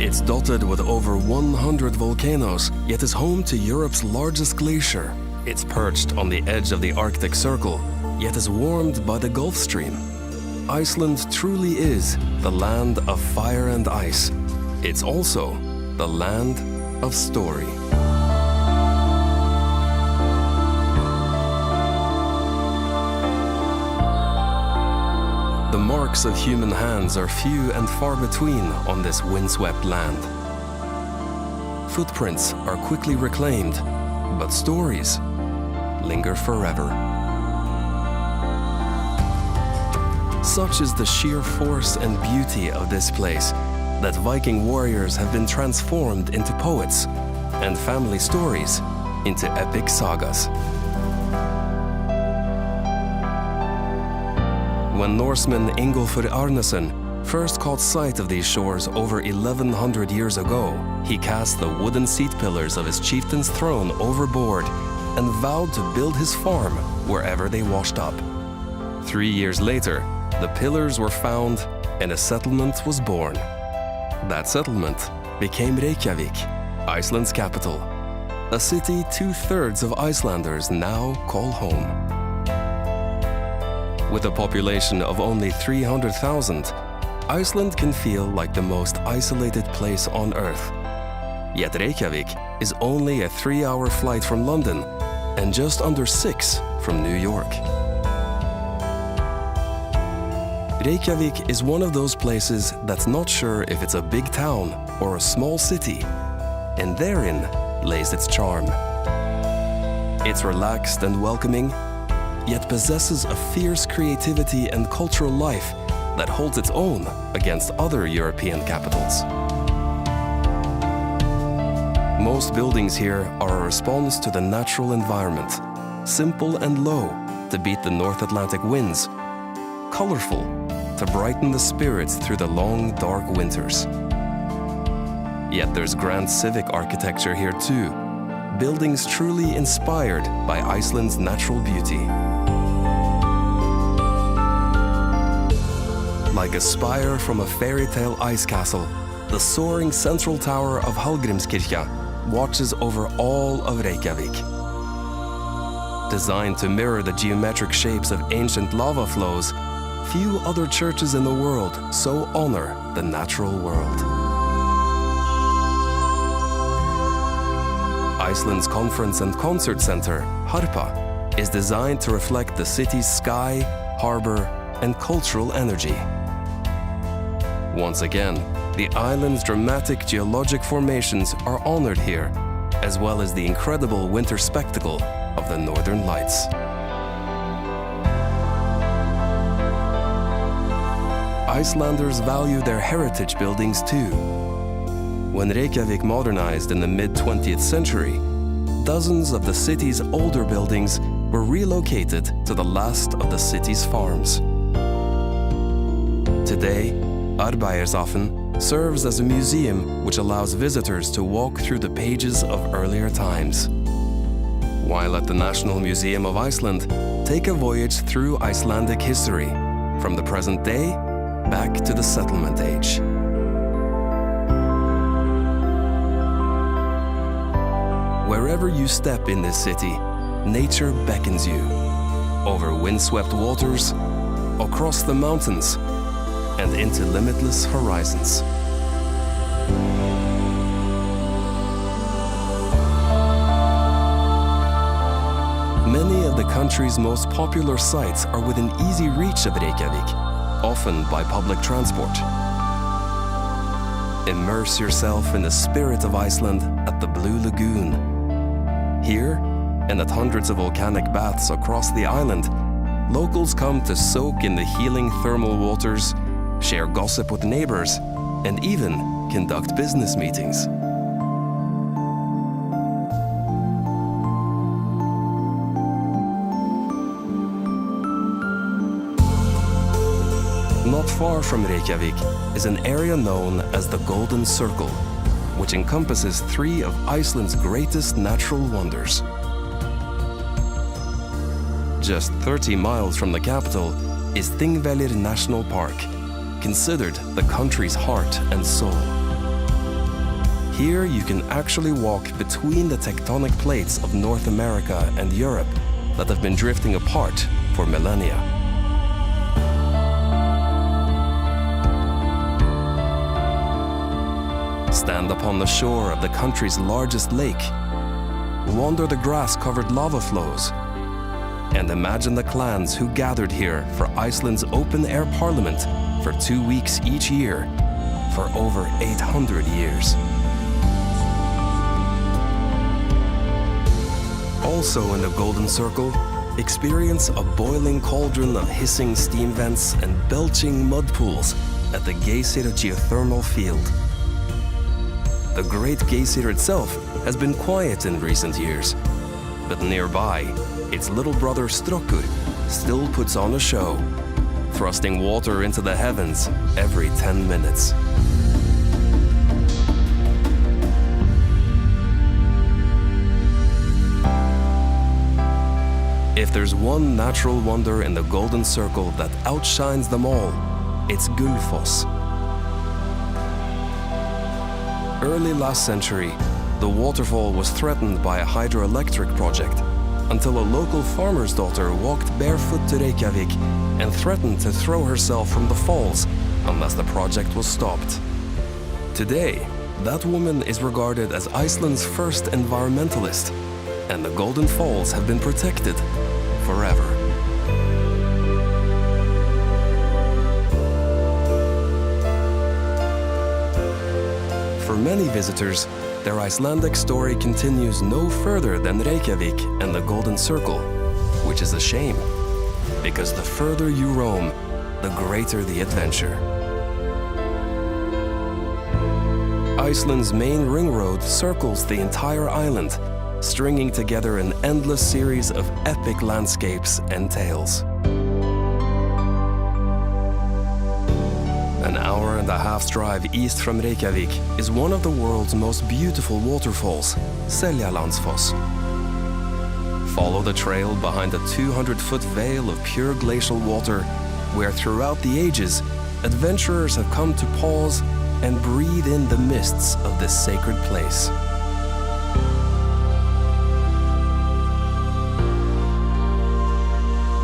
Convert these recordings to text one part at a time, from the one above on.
It's dotted with over 100 volcanoes, yet is home to Europe's largest glacier. It's perched on the edge of the Arctic Circle, yet is warmed by the Gulf Stream. Iceland truly is the land of fire and ice. It's also the land of story. The marks of human hands are few and far between on this windswept land. Footprints are quickly reclaimed, but stories linger forever. Such is the sheer force and beauty of this place that Viking warriors have been transformed into poets and family stories into epic sagas. When Norseman Ingolfur Arnason first caught sight of these shores over 1100 years ago, he cast the wooden seat pillars of his chieftain's throne overboard and vowed to build his farm wherever they washed up. 3 years later, the pillars were found and a settlement was born. That settlement became Reykjavik, Iceland's capital, a city 2/3 of Icelanders now call home. With a population of only 300,000, Iceland can feel like the most isolated place on Earth. Yet Reykjavik is only a 3-hour flight from London and just under 6 from New York. Reykjavik is one of those places that's not sure if it's a big town or a small city, and therein lays its charm. It's relaxed and welcoming, yet possesses a fierce creativity and cultural life that holds its own against other European capitals. Most buildings here are a response to the natural environment, simple and low to beat the North Atlantic winds, colorful to brighten the spirits through the long, dark winters. Yet there's grand civic architecture here too, buildings truly inspired by Iceland's natural beauty. Like a spire from a fairy tale ice castle, the soaring central tower of Hallgrímskirkja watches over all of Reykjavik. Designed to mirror the geometric shapes of ancient lava flows, few other churches in the world so honor the natural world. Iceland's conference and concert center, Harpa, is designed to reflect the city's sky, harbor, and cultural energy. Once again, the island's dramatic geologic formations are honored here, as well as the incredible winter spectacle of the Northern Lights. Icelanders value their heritage buildings too. When Reykjavik modernized in the mid-20th century, dozens of the city's older buildings were relocated to the last of the city's farms. Today, Arbeiðarsáttr serves as a museum which allows visitors to walk through the pages of earlier times. While at the National Museum of Iceland, take a voyage through Icelandic history, from the present day back to the settlement age. Wherever you step in this city, nature beckons you. Over windswept waters, across the mountains, and into limitless horizons. Many of the country's most popular sites are within easy reach of Reykjavik, often by public transport. Immerse yourself in the spirit of Iceland at the Blue Lagoon. Here, and at hundreds of volcanic baths across the island, locals come to soak in the healing thermal waters, share gossip with neighbors, and even conduct business meetings. Not far from Reykjavik is an area known as the Golden Circle, which encompasses 3 of Iceland's greatest natural wonders. Just 30 miles from the capital is Thingvellir National Park, considered the country's heart and soul. Here you can actually walk between the tectonic plates of North America and Europe that have been drifting apart for millennia. Stand upon the shore of the country's largest lake, wander the grass-covered lava flows, and imagine the clans who gathered here for Iceland's open-air parliament for 2 weeks each year for over 800 years. Also in the Golden Circle, experience a boiling cauldron of hissing steam vents and belching mud pools at the Geysir geothermal field. The Great Geysir itself has been quiet in recent years, but nearby, its little brother Strokkur still puts on a show, thrusting water into the heavens every 10 minutes. If there's one natural wonder in the Golden Circle that outshines them all, it's Gullfoss. Early last century, the waterfall was threatened by a hydroelectric project until a local farmer's daughter walked barefoot to Reykjavik and threatened to throw herself from the falls unless the project was stopped. Today, that woman is regarded as Iceland's first environmentalist, and the Golden Falls have been protected forever. For many visitors, their Icelandic story continues no further than Reykjavik and the Golden Circle, which is a shame, because the further you roam, the greater the adventure. Iceland's main ring road circles the entire island, stringing together an endless series of epic landscapes and tales. An hour-and-a-half's drive east from Reykjavik is one of the world's most beautiful waterfalls, Seljalandsfoss. Follow the trail behind a 200-foot veil of pure glacial water, where throughout the ages, adventurers have come to pause and breathe in the mists of this sacred place.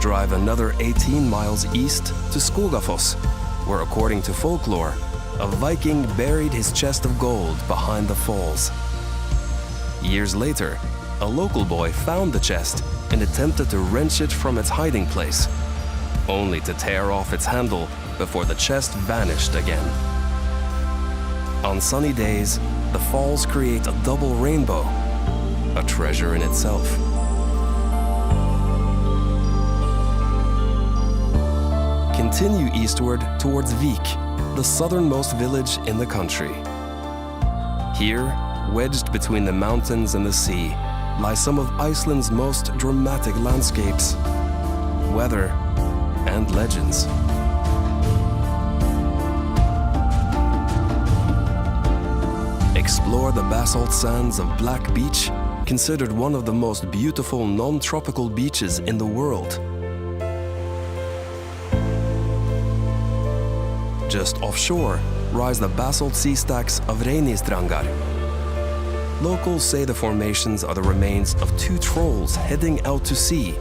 Drive another 18 miles east to Skogafoss, where, according to folklore, a Viking buried his chest of gold behind the falls. Years later, a local boy found the chest and attempted to wrench it from its hiding place, only to tear off its handle before the chest vanished again. On sunny days, the falls create a double rainbow, a treasure in itself. Continue eastward towards Vík, the southernmost village in the country. Here, wedged between the mountains and the sea, lie some of Iceland's most dramatic landscapes, weather, and legends. Explore the basalt sands of Black Beach, considered one of the most beautiful non-tropical beaches in the world. Just offshore rise the basalt sea stacks of Reynistrangar. Locals say the formations are the remains of two trolls heading out to sea,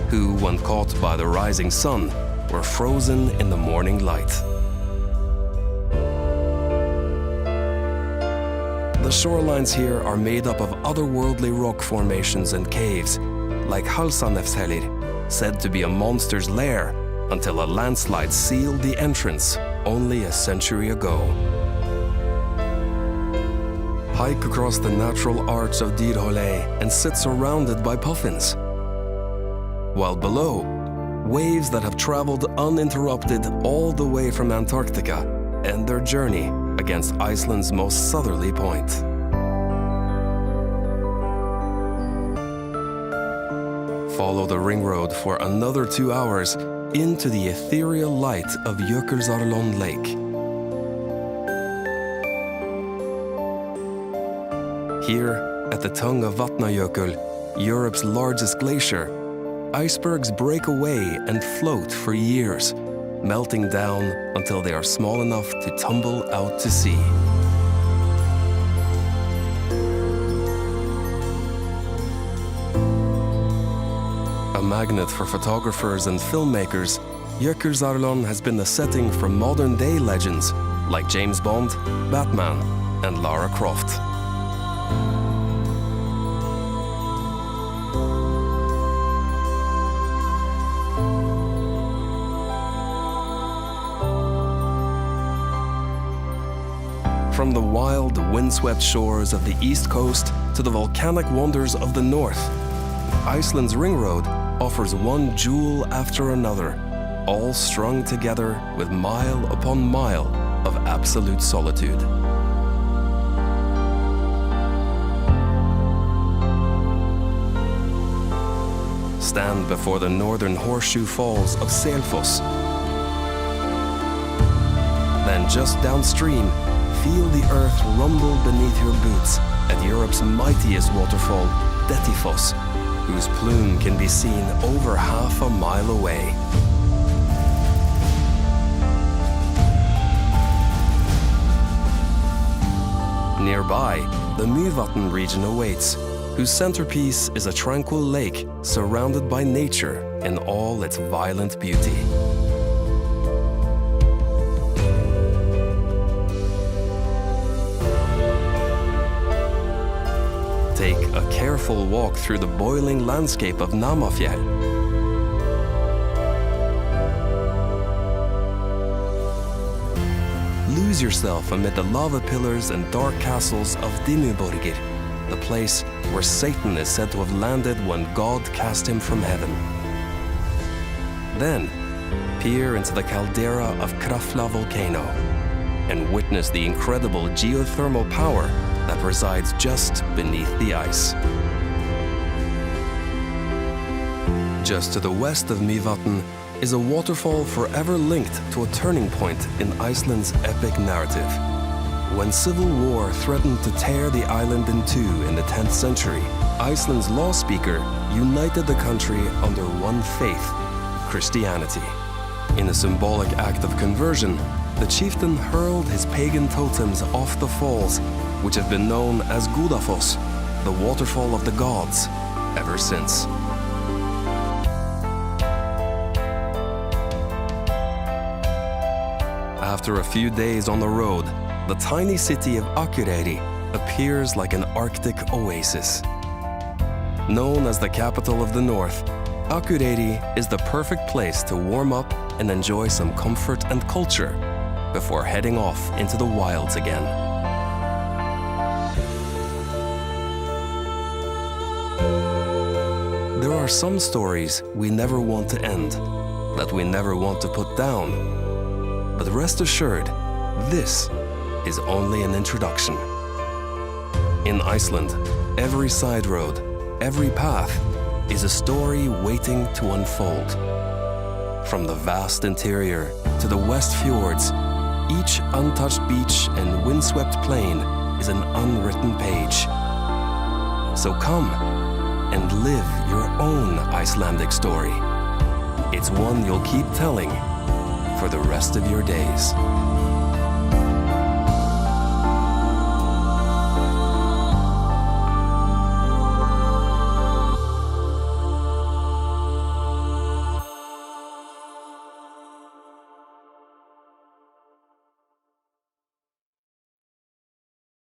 who, when caught by the rising sun, were frozen in the morning light. The shorelines here are made up of otherworldly rock formations and caves, like Halsanefshellir, said to be a monster's lair until a landslide sealed the entrance only a century ago. Hike across the natural arch of Dyrhólaey and sit surrounded by puffins. While below, waves that have traveled uninterrupted all the way from Antarctica end their journey against Iceland's most southerly point. Follow the ring road for another 2 hours into the ethereal light of Jökulsárlón Lake. Here, at the tongue of Vatnajökull, Europe's largest glacier, icebergs break away and float for years, melting down until they are small enough to tumble out to sea. A magnet for photographers and filmmakers, Jökulsárlón has been the setting for modern-day legends like James Bond, Batman, and Lara Croft. From the wild, windswept shores of the east coast to the volcanic wonders of the north, Iceland's ring road offers one jewel after another, all strung together with mile upon mile of absolute solitude. Stand before the northern horseshoe falls of Selfoss. Then just downstream, feel the earth rumble beneath your boots at Europe's mightiest waterfall, Dettifoss, whose plume can be seen over half a mile away. Nearby, the Mývatn region awaits, whose centerpiece is a tranquil lake surrounded by nature in all its violent beauty. Take a careful walk through the boiling landscape of Namafjell. Lose yourself amid the lava pillars and dark castles of Dimmuborgir, the place where Satan is said to have landed when God cast him from heaven. Then, peer into the caldera of Krafla volcano and witness the incredible geothermal power that resides just beneath the ice. Just to the west of Mývatn is a waterfall forever linked to a turning point in Iceland's epic narrative. When civil war threatened to tear the island in two in the 10th century, Iceland's law speaker united the country under one faith, Christianity. In a symbolic act of conversion, the chieftain hurled his pagan totems off the falls, which have been known as Gudafoss, the waterfall of the gods, ever since. After a few days on the road, the tiny city of Akureyri appears like an Arctic oasis. Known as the capital of the north, Akureyri is the perfect place to warm up and enjoy some comfort and culture before heading off into the wilds again. There are some stories we never want to end, that we never want to put down. But rest assured, this is only an introduction. In Iceland, every side road, every path is a story waiting to unfold. From the vast interior to the west fjords, each untouched beach and windswept plain is an unwritten page. So come and live your own Icelandic story. It's one you'll keep telling for the rest of your days.